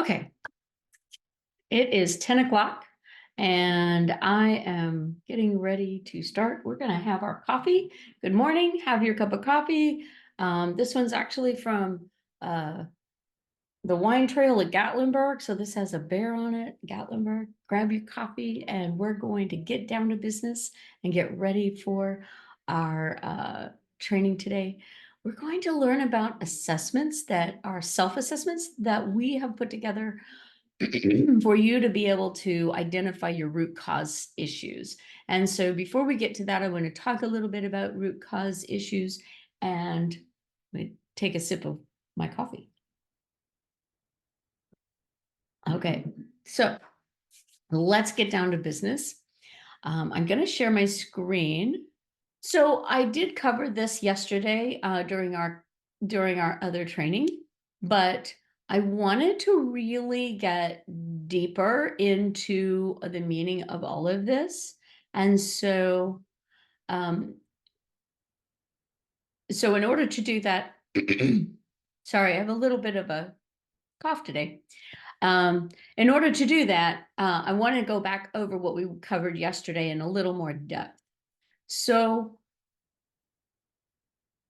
Okay, it is 10 o'clock and I am getting ready to start. We're going to have our coffee. Good morning. Have your cup of coffee. This one's actually from uh, the Wine Trail at Gatlinburg. So this has a bear on it, Gatlinburg. Grab your coffee and we're going to get down to business and get ready for our training today. We're going to learn about assessments that are self-assessments that we have put together for you to be able to identify your root cause issues. And so before we get to that, I want to talk a little bit about root cause issues and take a sip of my coffee. Okay, so let's get down to business. I'm going to share my screen. So I did cover this yesterday during our other training, but I wanted to really get deeper into the meaning of all of this. And so, so in order to do that, sorry, I have a little bit of a cough today. In order to do that, I want to go back over what we covered yesterday in a little more depth. So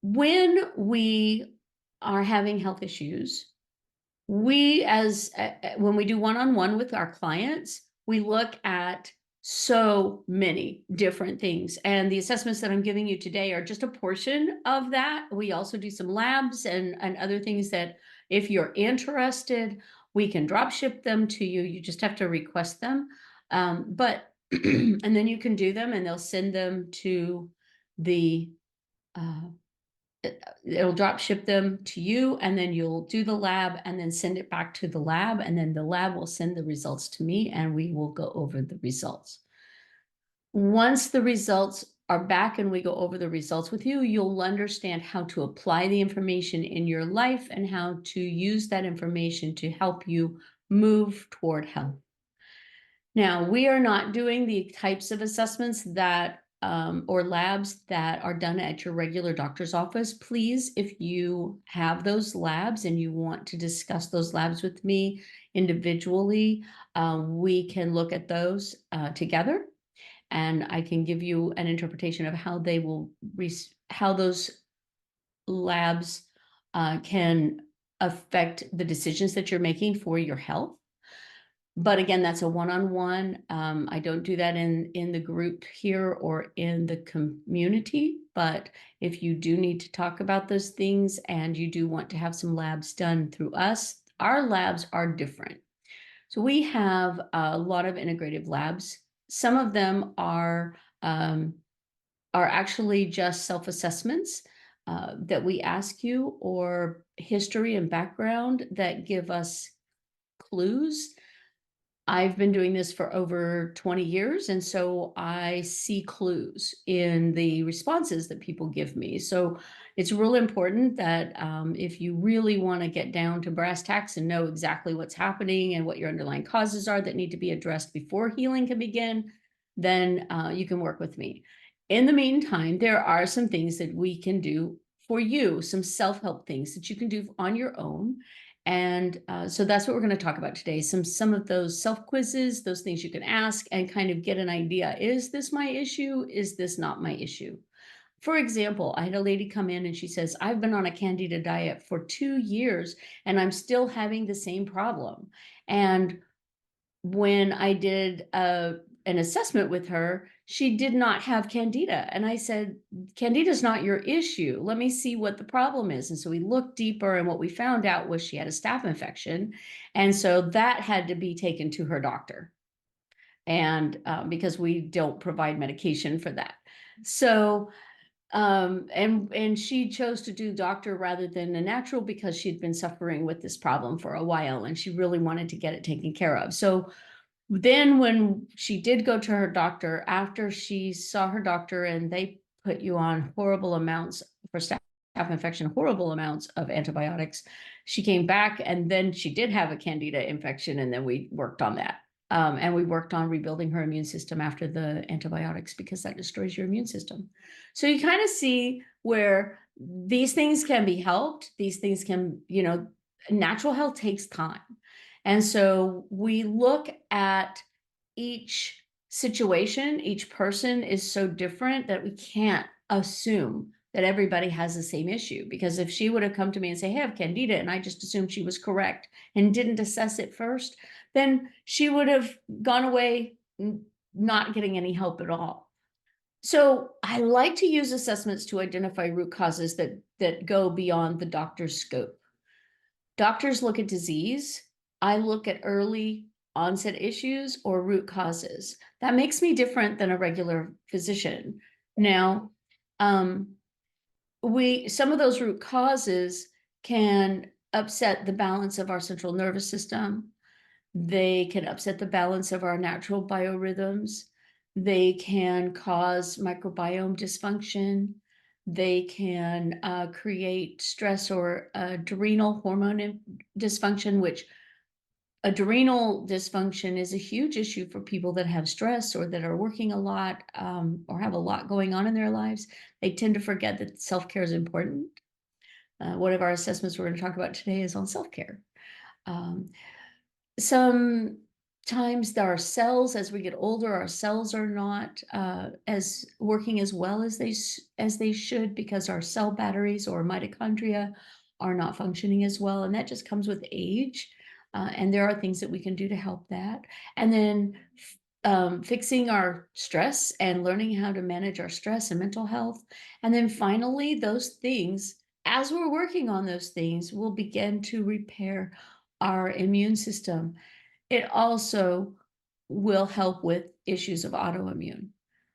when we are having health issues, we when we do one-on-one with our clients, we look at so many different things. And the assessments that I'm giving you today are just a portion of that. We also do some labs and other things that if you're interested, we can drop ship them to you. You just have to request them. But and then you can do them and they'll send them to the it'll drop ship them to you and then you'll do the lab and then send it back to the lab and then the lab will send the results to me and we will go over the results. Once the results are back and we go over the results with you, you'll understand how to apply the information in your life and how to use that information to help you move toward health. Now, we are not doing the types of assessments that or labs that are done at your regular doctor's office. Please, if you have those labs and you want to discuss those labs with me individually, we can look at those together, and I can give you an interpretation of how they will how those labs can affect the decisions that you're making for your health. But again, that's a one-on-one. I don't do that in the group here or in the community. But if you do need to talk about those things and you do want to have some labs done through us, our labs are different. So we have a lot of integrative labs. Some of them are actually just self-assessments that we ask you, or history and background that give us clues. I've been doing this for over 20 years, and so I see clues in the responses that people give me. So it's real important that if you really want to get down to brass tacks and know exactly what's happening and what your underlying causes are that need to be addressed before healing can begin, then you can work with me. In the meantime, there are some things that we can do for you, some self-help things that you can do on your own. And so that's what we're going to talk about today. Some of those self-quizzes, those things you can ask and kind of get an idea. Is this my issue? Is this not my issue? For example, I had a lady come in and she says, I've been on a Candida diet for 2 years and I'm still having the same problem. And when I did an assessment with her, she did not have Candida. And I said, Candida is not your issue. Let me see what the problem is. And so we looked deeper, and what we found out was she had a staph infection. And so that had to be taken to her doctor. And because we don't provide medication for that. So and she chose to do doctor rather than a natural because she'd been suffering with this problem for a while and she really wanted to get it taken care of. So then when she did go to her doctor, after she saw her doctor and they put you on horrible amounts for staph infection, horrible amounts of antibiotics, she came back and then she did have a Candida infection, and then we worked on that. And we worked on rebuilding her immune system after the antibiotics because that destroys your immune system. So you kind of see where these things can be helped. These things can, natural health takes time. And so we look at each situation, each person is so different that we can't assume that everybody has the same issue. Because if she would have come to me and say, hey, I have candida, and I just assumed she was correct and didn't assess it first, then she would have gone away not getting any help at all. So I like to use assessments to identify root causes that go beyond the doctor's scope. Doctors look at disease. I look at early onset issues or root causes. That makes me different than a regular physician. Now, some of those root causes can upset the balance of our central nervous system. They can upset the balance of our natural biorhythms. They can cause microbiome dysfunction. They can create stress or adrenal hormone dysfunction, which adrenal dysfunction is a huge issue for people that have stress or that are working a lot or have a lot going on in their lives. They tend to forget that self-care is important. One of our assessments we're going to talk about today is on self-care. Sometimes our cells, as we get older, our cells are not as working as well as they should, because our cell batteries or mitochondria are not functioning as well, and that just comes with age. And there are things that we can do to help that. And then fixing our stress and learning how to manage our stress and mental health. And then finally, those things, as we're working on those things, we'll begin to repair our immune system. It also will help with issues of autoimmune.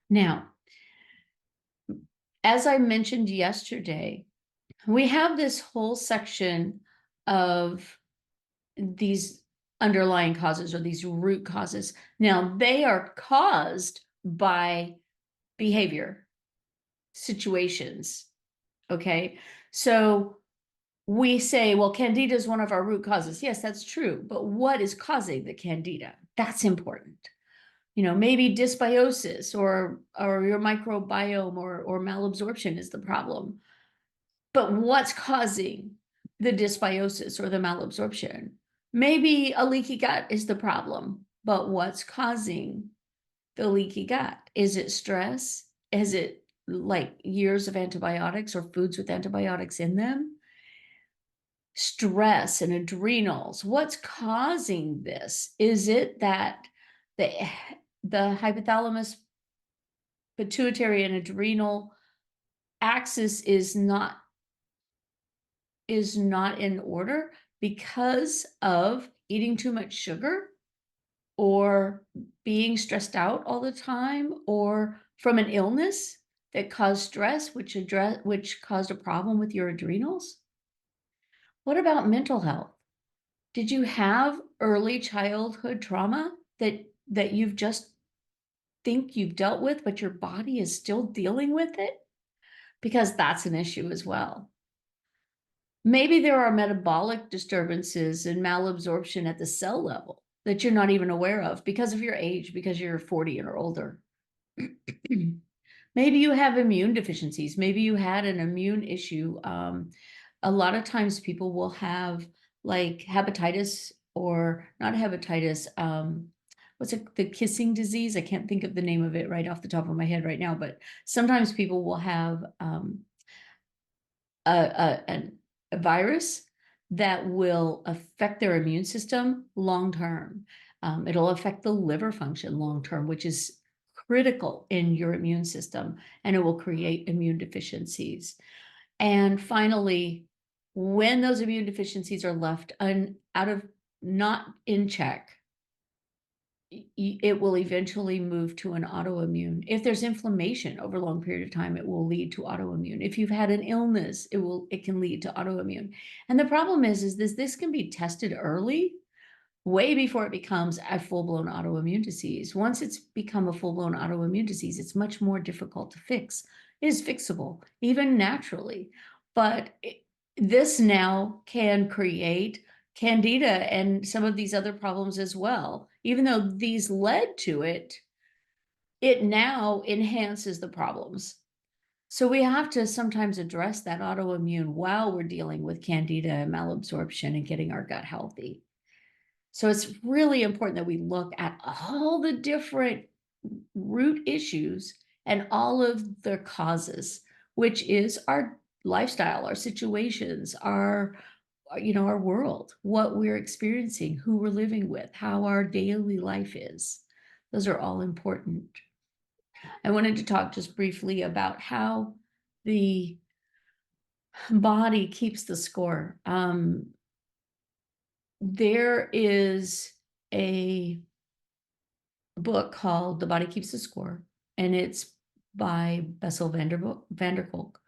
Now, as I mentioned yesterday, we have this whole section of these underlying causes or these root causes. Now, they are caused by behavior, situations. Okay. So we say, well, candida is one of our root causes. Yes, that's true. But what is causing the candida? That's important. Maybe dysbiosis or your microbiome or malabsorption is the problem. But what's causing the dysbiosis or the malabsorption? Maybe a leaky gut is the problem, but what's causing the leaky gut? Is it stress? Is it like years of antibiotics or foods with antibiotics in them? Stress and adrenals. What's causing this? Is it that the hypothalamus, pituitary, and adrenal axis is not in order because of eating too much sugar or being stressed out all the time or from an illness that caused stress, which caused a problem with your adrenals? What about mental health? Did you have early childhood trauma that you've just think you've dealt with, but your body is still dealing with it? Because that's an issue as well. Maybe there are metabolic disturbances and malabsorption at the cell level that you're not even aware of because of your age, because you're 40 or older. Maybe you have immune deficiencies. Maybe you had an immune issue. A lot of times people will have like hepatitis or not hepatitis. What's it, the kissing disease? I can't think of the name of it right off the top of my head right now, but sometimes people will have a virus that will affect their immune system long term. It'll affect the liver function long term, which is critical in your immune system, and it will create immune deficiencies. And finally, when those immune deficiencies are left out of not in check, it will eventually move to an autoimmune. If there's inflammation over a long period of time, it will lead to autoimmune. If you've had an illness, it can lead to autoimmune. And the problem is this can be tested early, way before it becomes a full-blown autoimmune disease. Once it's become a full-blown autoimmune disease, it's much more difficult to fix. It is fixable, even naturally. But this now can create candida and some of these other problems as well. Even though these led to it, it now enhances the problems. So we have to sometimes address that autoimmune while we're dealing with candida and malabsorption and getting our gut healthy. So it's really important that we look at all the different root issues and all of their causes, which is our lifestyle, our situations, our world, what we're experiencing, who we're living with, how our daily life is. Those are all important. I wanted to talk just briefly about how the body keeps the score. There is a book called The Body Keeps the Score, and it's by Bessel van der Kolk.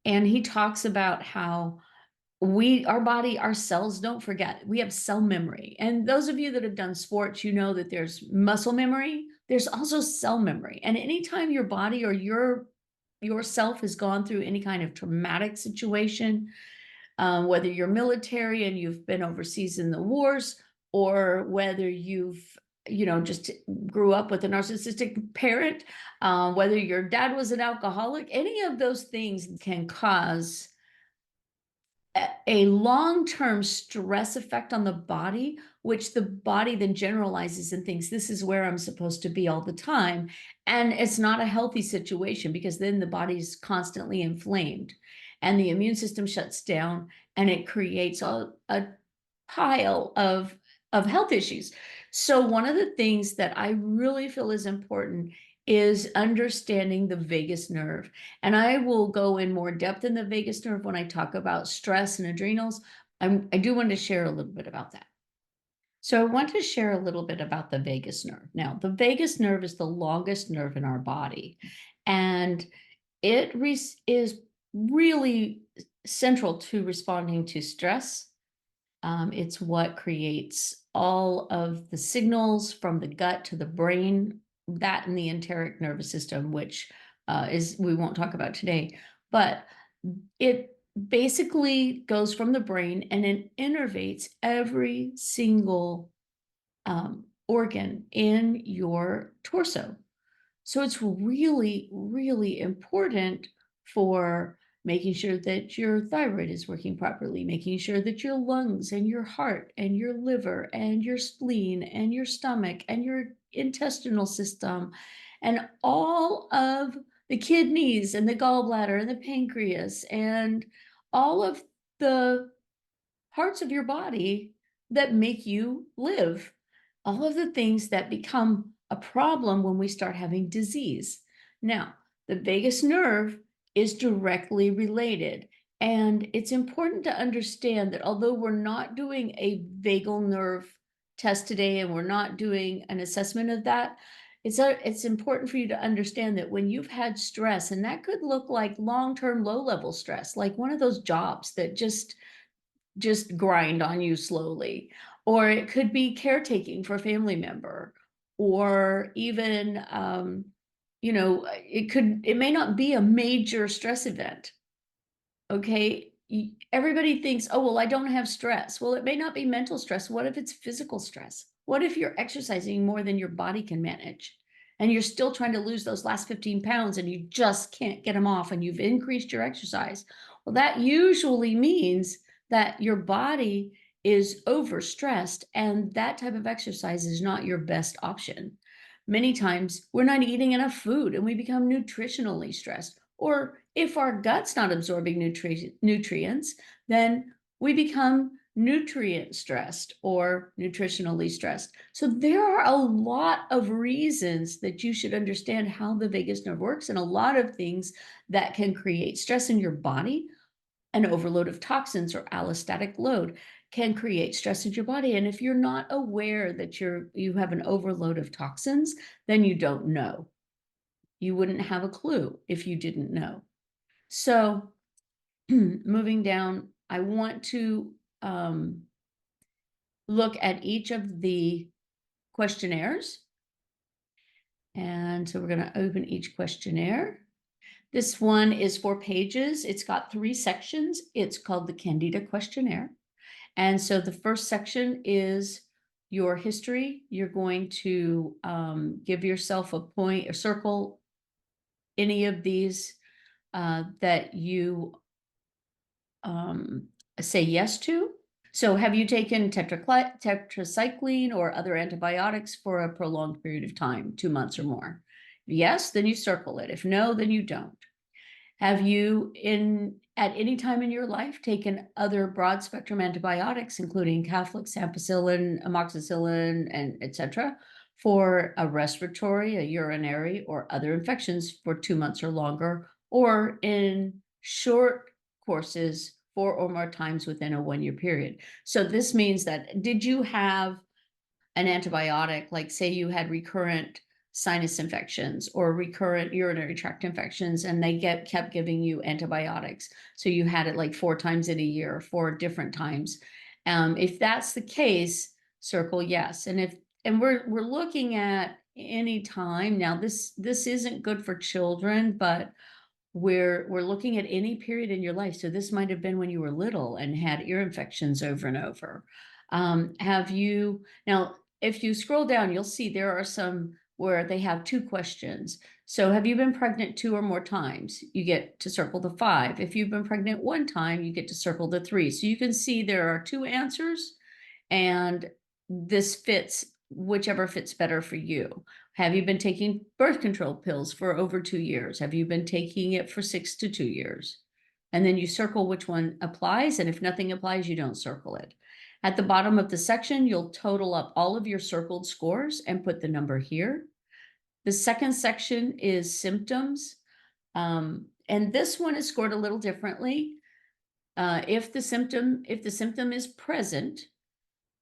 And he talks about how our body, our cells don't forget. We have cell memory. And those of you that have done sports, you know that there's muscle memory, there's also cell memory. And anytime your body or yourself has gone through any kind of traumatic situation, whether you're military and you've been overseas in the wars, or whether you've just grew up with a narcissistic parent, whether your dad was an alcoholic, any of those things can cause a long-term stress effect on the body, which the body then generalizes and thinks this is where I'm supposed to be all the time. And it's not a healthy situation, because then the body's constantly inflamed and the immune system shuts down, and it creates a pile of health issues. So one of the things that I really feel is important is understanding the vagus nerve. And I will go in more depth in the vagus nerve when I talk about stress and adrenals. I do want to share a little bit about that. So I want to share a little bit about the vagus nerve. Now, the vagus nerve is the longest nerve in our body, and it is really central to responding to stress. It's what creates all of the signals from the gut to the brain, that and the enteric nervous system, which is we won't talk about today. But it basically goes from the brain and it innervates every single organ in your torso. So it's really, really important for making sure that your thyroid is working properly, making sure that your lungs and your heart and your liver and your spleen and your stomach and your intestinal system and all of the kidneys and the gallbladder and the pancreas and all of the parts of your body that make you live, all of the things that become a problem when we start having disease. Now, the vagus nerve is directly related. And it's important to understand that although we're not doing a vagal nerve test today and we're not doing an assessment of that, it's important for you to understand that when you've had stress, and that could look like long-term low-level stress, like one of those jobs that just grind on you slowly. Or it could be caretaking for a family member, or even, it may not be a major stress event. Okay. Everybody thinks, oh, well, I don't have stress. Well, it may not be mental stress. What if it's physical stress? What if you're exercising more than your body can manage? And you're still trying to lose those last 15 pounds and you just can't get them off, and you've increased your exercise. Well, that usually means that your body is overstressed, and that type of exercise is not your best option. Many times we're not eating enough food and we become nutritionally stressed. Or if our gut's not absorbing nutrients, then we become nutrient stressed or nutritionally stressed. So there are a lot of reasons that you should understand how the vagus nerve works, and a lot of things that can create stress in your body. An overload of toxins or allostatic load can create stress in your body. And if you're not aware that you have an overload of toxins, then you don't know. You wouldn't have a clue if you didn't know. So moving down, I want to look at each of the questionnaires. And so we're going to open each questionnaire. This one is 4 pages. It's got 3 sections. It's called the Candida Questionnaire. And so the first section is your history. You're going to give yourself a point or circle any of these that you say yes to. So have you taken tetracycline or other antibiotics for a prolonged period of time, 2 months or more? Yes, then you circle it. If no, then you don't. Have you at any time in your life taken other broad spectrum antibiotics, including Caflex, ampicillin, amoxicillin, and etc., for a respiratory, a urinary, or other infections for 2 months or longer, or in short courses 4 or more times within a 1 year period? So this means that, did you have an antibiotic, like say you had recurrent sinus infections or recurrent urinary tract infections, and they kept giving you antibiotics, so you had it like 4 times in a year, 4 different times? If that's the case, circle yes. And we're looking at any time now. This isn't good for children, but we're looking at any period in your life. So this might have been when you were little and had ear infections over and over. Have you now, if you scroll down, you'll see there are some where they have 2 questions. So have you been pregnant 2 or more times? You get to circle the 5. If you've been pregnant 1 time, you get to circle the 3. So you can see there are 2 answers, and this fits whichever fits better for you. Have you been taking birth control pills for over 2 years? Have you been taking it for 6 to 2 years? And then you circle which one applies, and if nothing applies, you don't circle it. At the bottom of the section, you'll total up all of your circled scores and put the number here. The second section is symptoms. And this one is scored a little differently. If the symptom is present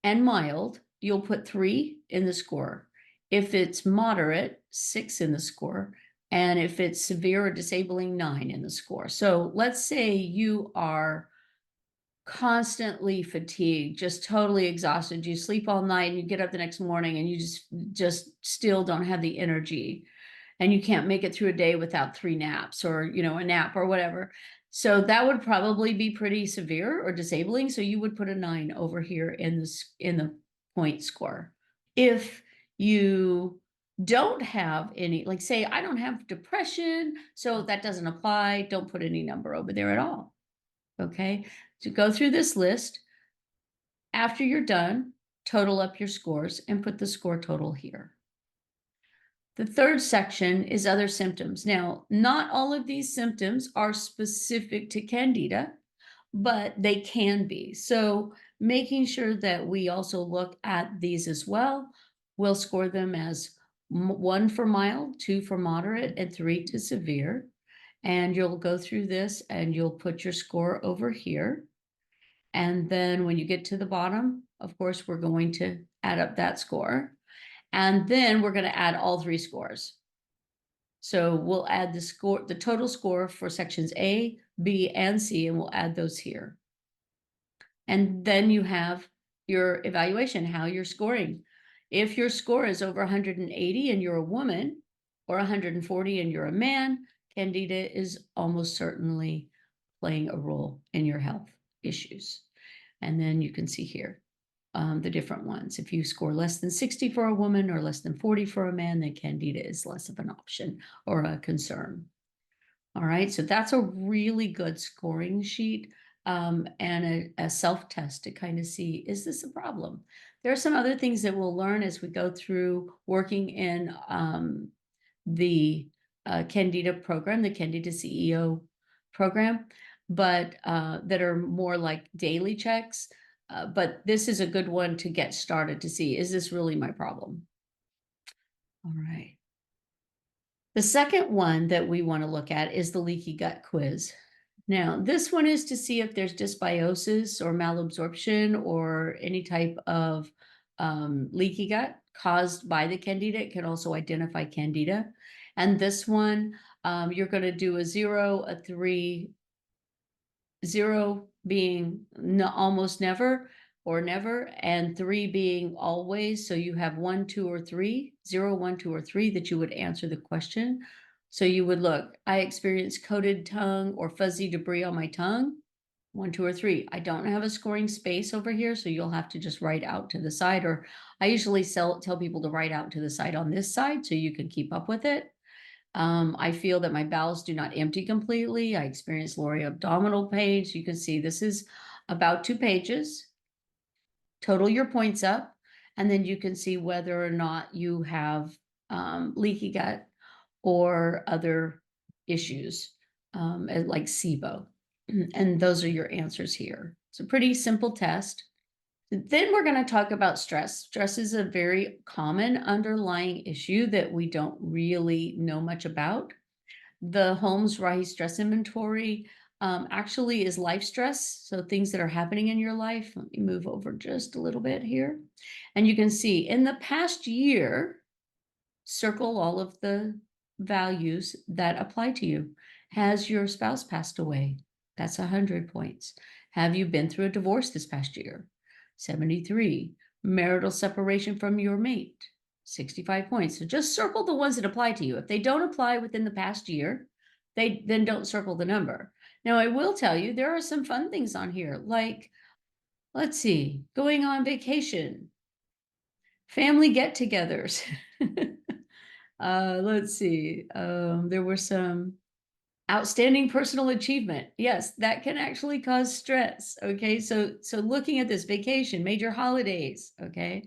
and mild, you'll put 3 in the score. If it's moderate, 6 in the score. And if it's severe or disabling, 9 in the score. So let's say you are constantly fatigued, just totally exhausted. You sleep all night and you get up the next morning and you just still don't have the energy, and you can't make it through a day without 3 naps, or a nap or whatever. So that would probably be pretty severe or disabling. So you would put a 9 over here in the point score. If you don't have any, like say I don't have depression, so that doesn't apply, don't put any number over there at all. Okay, so go through this list. After you're done, total up your scores and put the score total here. The third section is other symptoms. Now, not all of these symptoms are specific to Candida, but they can be. So making sure that we also look at these as well. We'll score them as 1 for mild, 2 for moderate, and 3 to severe. And you'll go through this and you'll put your score over here. And then when you get to the bottom, of course, we're going to add up that score. And then we're going to add all 3 scores. So we'll add the total score for sections A, B, and C, and we'll add those here. And then you have your evaluation, how you're scoring. If your score is over 180 and you're a woman, or 140 and you're a man, Candida is almost certainly playing a role in your health issues. And then you can see here the different ones. If you score less than 60 for a woman or less than 40 for a man, then Candida is less of an option or a concern. All right, so that's a really good scoring sheet, and a self-test to kind of see, is this a problem? There are some other things that we'll learn as we go through working in the Candida program, the Candida CEO program, but that are more like daily checks. But this is a good one to get started to see, is this really my problem? All right. The second one that we want to look at is the leaky gut quiz. Now, this one is to see if there's dysbiosis or malabsorption or any type of leaky gut caused by the Candida. It can also identify Candida. And this one, you're going to do a 0, a 3, 0 being almost never or never, and 3 being always. So you have 1, 2, or 3, 0, 1, 2, or 3 that you would answer the question. So you would look, I experience coated tongue or fuzzy debris on my tongue. 1, 2, or 3. I don't have a scoring space over here, so you'll have to just write out to the side, or I usually tell people to write out to the side on this side so you can keep up with it. I feel that my bowels do not empty completely. I experience lower abdominal pain. So you can see this is about 2 pages. total your points up, and then you can see whether or not you have leaky gut or other issues, like SIBO. And those are your answers here. It's a pretty simple test. Then we're going to talk about stress. Stress is a very common underlying issue that we don't really know much about. The Holmes-Rahe stress inventory actually is life stress, so things that are happening in your life. Let me move over just a little bit here. And you can see in the past year, circle all of the values that apply to you. Has your spouse passed away? That's 100 points. Have you been through a divorce this past year? 73. Marital separation from your mate? 65 points. So just circle the ones that apply to you. If they don't apply within the past year, they then don't circle the number. Now, I will tell you, there are some fun things on here, like, let's see, going on vacation, family get-togethers. Let's see. There were some outstanding personal achievement. Yes, that can actually cause stress. Okay, so looking at this vacation, major holidays. Okay,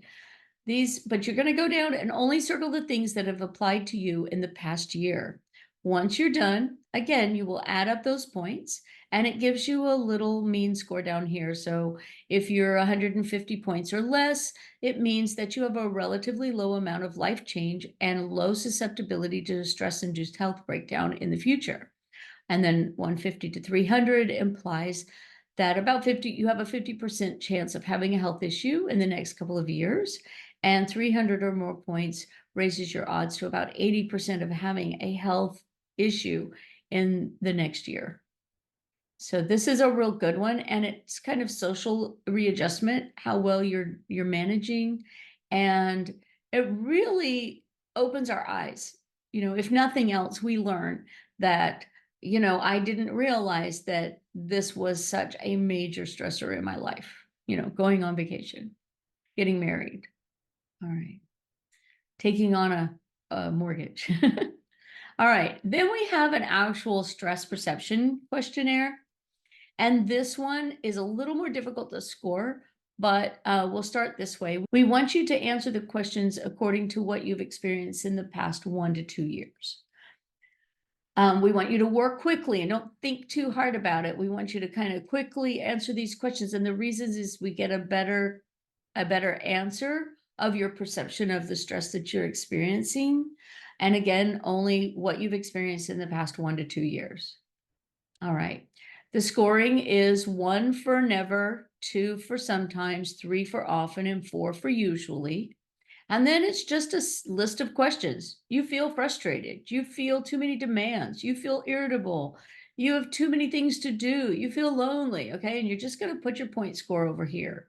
but you're going to go down and only circle the things that have applied to you in the past year. Once you're done, again, you will add up those points and it gives you a little mean score down here. So if you're 150 points or less, it means that you have a relatively low amount of life change and low susceptibility to stress-induced health breakdown in the future. And then 150 to 300 implies that you have a 50% chance of having a health issue in the next couple of years. And 300 or more points raises your odds to about 80% of having a health issue in the next year. So this is a real good one, and it's kind of social readjustment, how well you're managing, and it really opens our eyes. If nothing else, we learn that, I didn't realize that this was such a major stressor in my life, going on vacation, getting married. All right. Taking on a mortgage. All right. Then we have an actual stress perception questionnaire. And this one is a little more difficult to score, but we'll start this way. We want you to answer the questions according to what you've experienced in the past 1 to 2 years. We want you to work quickly and don't think too hard about it. We want you to kind of quickly answer these questions. And the reasons is we get a better answer of your perception of the stress that you're experiencing. And again, only what you've experienced in the past 1 to 2 years. All right. The scoring is 1 for never, 2 for sometimes, 3 for often, and 4 for usually. And then it's just a list of questions. You feel frustrated. You feel too many demands. You feel irritable. You have too many things to do. You feel lonely. Okay. And you're just going to put your point score over here.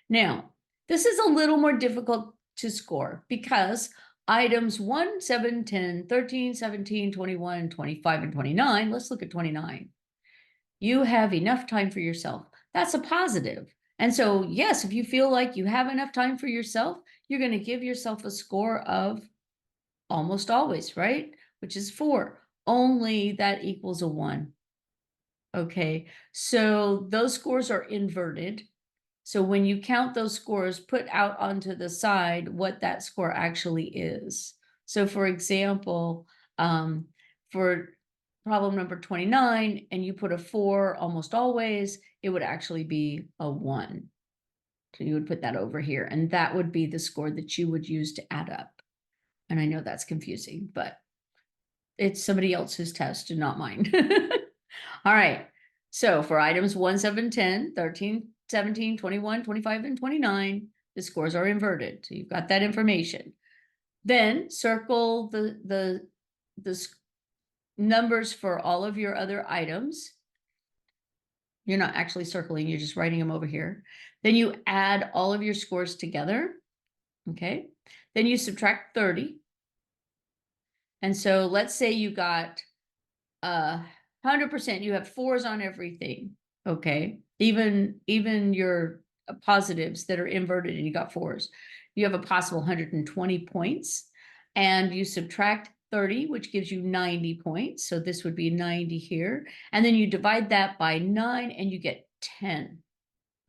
Now, this is a little more difficult to score because items 1, 7, 10, 13, 17, 21, 25, and 29. Let's look at 29. You have enough time for yourself. That's a positive. And so, yes, if you feel like you have enough time for yourself, you're going to give yourself a score of almost always, right? Which is 4. Only that equals a 1. Okay, so those scores are inverted. So when you count those scores, put out onto the side what that score actually is. So for example, for problem number 29, and you put a 4 almost always, it would actually be a 1. So you would put that over here, and that would be the score that you would use to add up. And I know that's confusing, but it's somebody else's test and not mine. All right. So for items 1, 7, 10, 13, 17, 21, 25, and 29, the scores are inverted. So you've got that information. Then circle the numbers for all of your other items. You're not actually circling, you're just writing them over here. Then you add all of your scores together. Okay. Then you subtract 30. And so let's say you got 100%, you have 4s on everything. Okay. Even your positives that are inverted and you got 4s, you have a possible 120 points, and you subtract 30, which gives you 90 points. So this would be 90 here. And then you divide that by 9 and you get 10.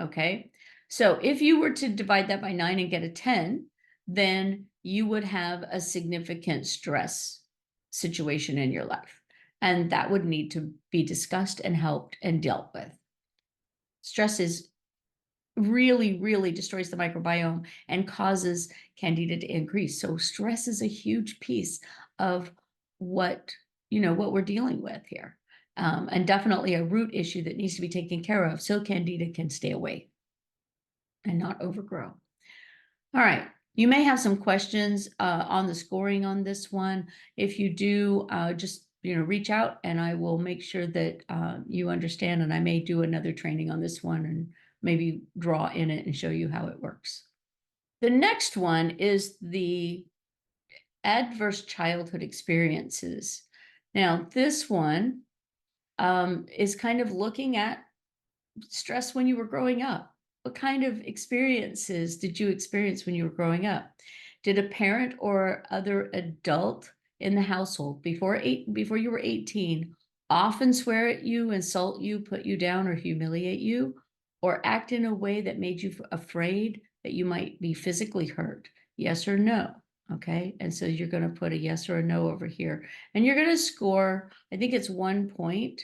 Okay. So if you were to divide that by 9 and get a 10, then you would have a significant stress situation in your life. And that would need to be discussed and helped and dealt with. Stress is really, really destroys the microbiome and causes candida to increase. So stress is a huge piece of what, what we're dealing with here. And definitely a root issue that needs to be taken care of so candida can stay away and not overgrow. All right. You may have some questions on the scoring on this one. If you do, just reach out and I will make sure that you understand. And I may do another training on this one and maybe draw in it and show you how it works. The next one is the adverse childhood experiences. Now, this one is kind of looking at stress when you were growing up. What kind of experiences did you experience when you were growing up? Did a parent or other adult in the household before you were 18 often swear at you, insult you, put you down, or humiliate you, or act in a way that made you afraid that you might be physically hurt? Yes or no? Okay. And so you're going to put a yes or a no over here. And you're going to score, I think it's 1 point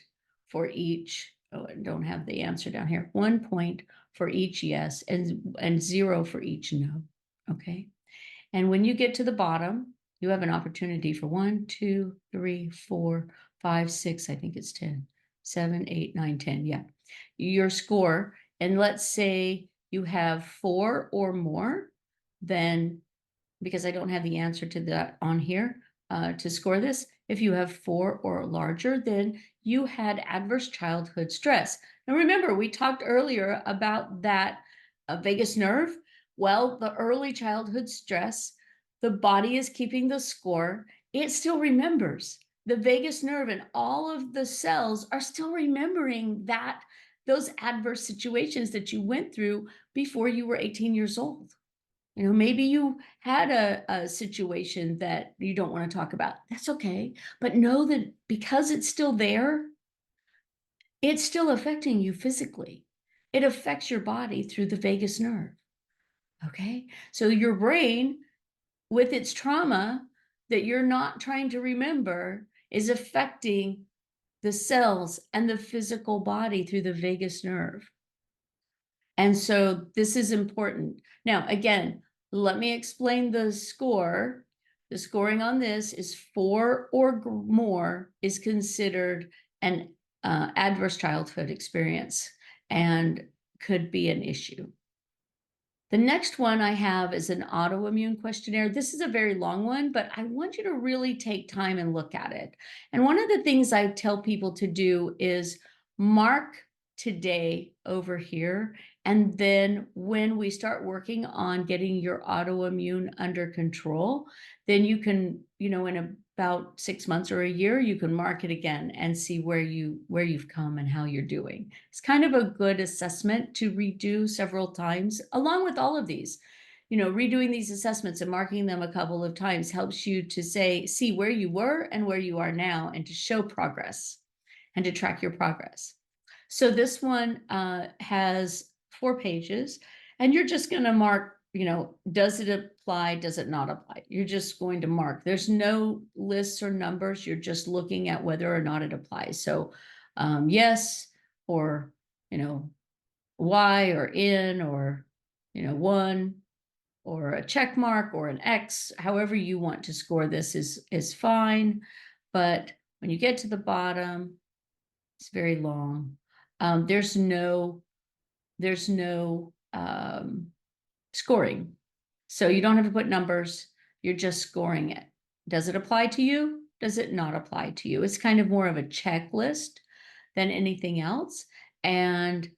for each. Oh, I don't have the answer down here. 1 point for each yes and 0 for each no. Okay. And when you get to the bottom, you have an opportunity for 1, 2, 3, 4, 5, 6. I think it's 10, 7, 8, 9, 10. Yeah. Your score. And let's say you have 4 or more, then because I don't have the answer to that on here to score this. If you have 4 or larger, then you had adverse childhood stress. Now remember, we talked earlier about that vagus nerve. Well, the early childhood stress, the body is keeping the score. It still remembers. The vagus nerve and all of the cells are still remembering those adverse situations that you went through before you were 18 years old. Maybe you had a situation that you don't want to talk about. That's okay. But know that because it's still there, it's still affecting you physically. It affects your body through the vagus nerve. Okay. So your brain, with its trauma that you're not trying to remember, is affecting the cells and the physical body through the vagus nerve. And so this is important. Now, again, let me explain the score. The scoring on this is 4 or more is considered an adverse childhood experience and could be an issue. The next one I have is an autoimmune questionnaire. This is a very long one, but I want you to really take time and look at it. And one of the things I tell people to do is mark today over here. And then when we start working on getting your autoimmune under control, then you can, in about 6 months or a year, you can mark it again and see where you've come and how you're doing. It's kind of a good assessment to redo several times, along with all of these. Redoing these assessments and marking them a couple of times helps you to see where you were and where you are now, and to show progress and to track your progress. So this one has 4 pages, and you're just going to mark, does it apply? Does it not apply? You're just going to mark. There's no lists or numbers. You're just looking at whether or not it applies. So yes, or, Y, or in, or, 1, or a check mark, or an X. However you want to score this is fine. But when you get to the bottom, it's very long. There's no scoring. So you don't have to put numbers. You're just scoring it. Does it apply to you? Does it not apply to you? It's kind of more of a checklist than anything else. And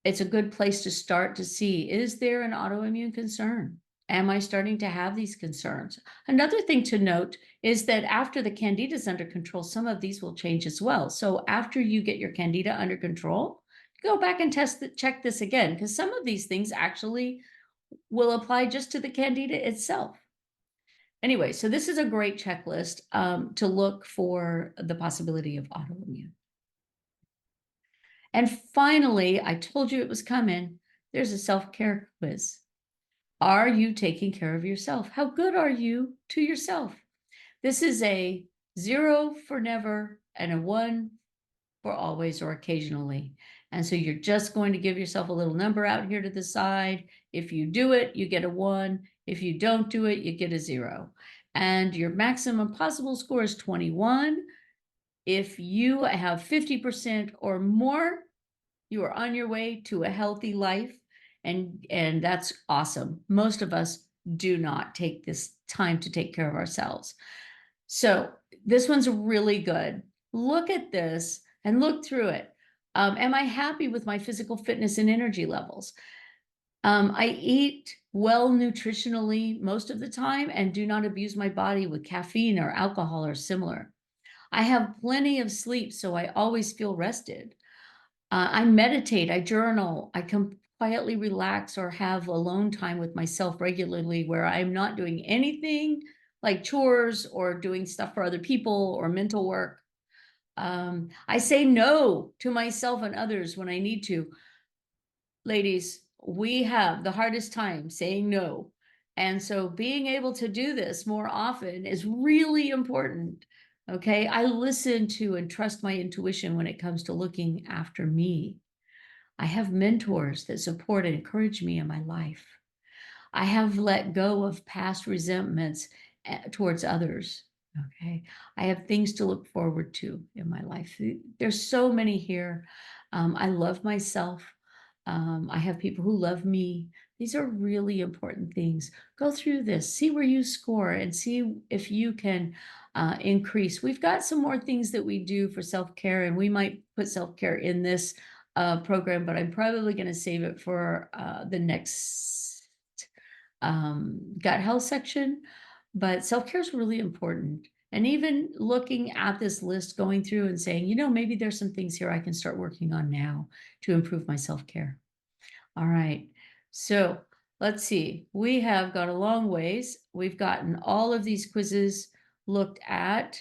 it's a good place to start to see, is there an autoimmune concern? Am I starting to have these concerns? Another thing to note is that after the candida is under control, some of these will change as well. So after you get your candida under control, go back and check this again, because some of these things actually will apply just to the candida itself. Anyway, so this is a great checklist to look for the possibility of autoimmune. And finally, I told you it was coming, there's a self-care quiz. Are you taking care of yourself? How good are you to yourself? This is a 0 for never and a 1 for always or occasionally. And so you're just going to give yourself a little number out here to the side. If you do it, you get a 1. If you don't do it, you get a 0. And your maximum possible score is 21. If you have 50% or more, you are on your way to a healthy life, and that's awesome. Most of us do not take this time to take care of ourselves. So this one's really good. Look at this and look through it. Am I happy with my physical fitness and energy levels? I eat well nutritionally most of the time and do not abuse my body with caffeine or alcohol or similar. I have plenty of sleep, so I always feel rested. I meditate, I journal, I can quietly relax or have alone time with myself regularly where I'm not doing anything like chores or doing stuff for other people or mental work. I say no to myself and others when I need to. Ladies, we have the hardest time saying no. And so being able to do this more often is really important. Okay. I listen to and trust my intuition when it comes to looking after me. I have mentors that support and encourage me in my life. I have let go of past resentments towards others. Okay. I have things to look forward to in my life. There's so many here. I love myself. I have people who love me. These are really important things. Go through this, see where you score, and see if you can increase. We've got some more things that we do for self care, and we might put self care in this program, but I'm probably going to save it for the next gut health section. But self care is really important. And even looking at this list, going through and saying, maybe there's some things here I can start working on now to improve my self care. All right. So let's see. We have got a long ways. We've gotten all of these quizzes looked at.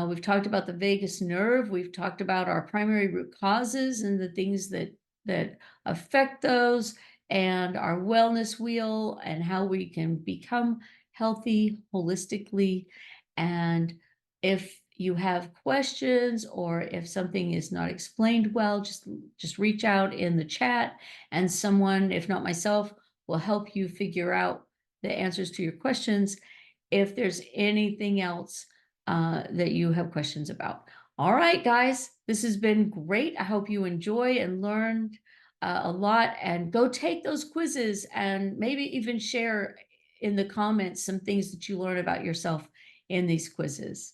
We've talked about the vagus nerve. We've talked about our primary root causes and the things that affect those, and our wellness wheel and how we can become healthy holistically. And if you have questions or if something is not explained well, just reach out in the chat, and someone, if not myself, will help you figure out the answers to your questions if there's anything else that you have questions about. All right, guys, this has been great. I hope you enjoy and learned a lot, and go take those quizzes and maybe even share in the comments some things that you learn about yourself in these quizzes.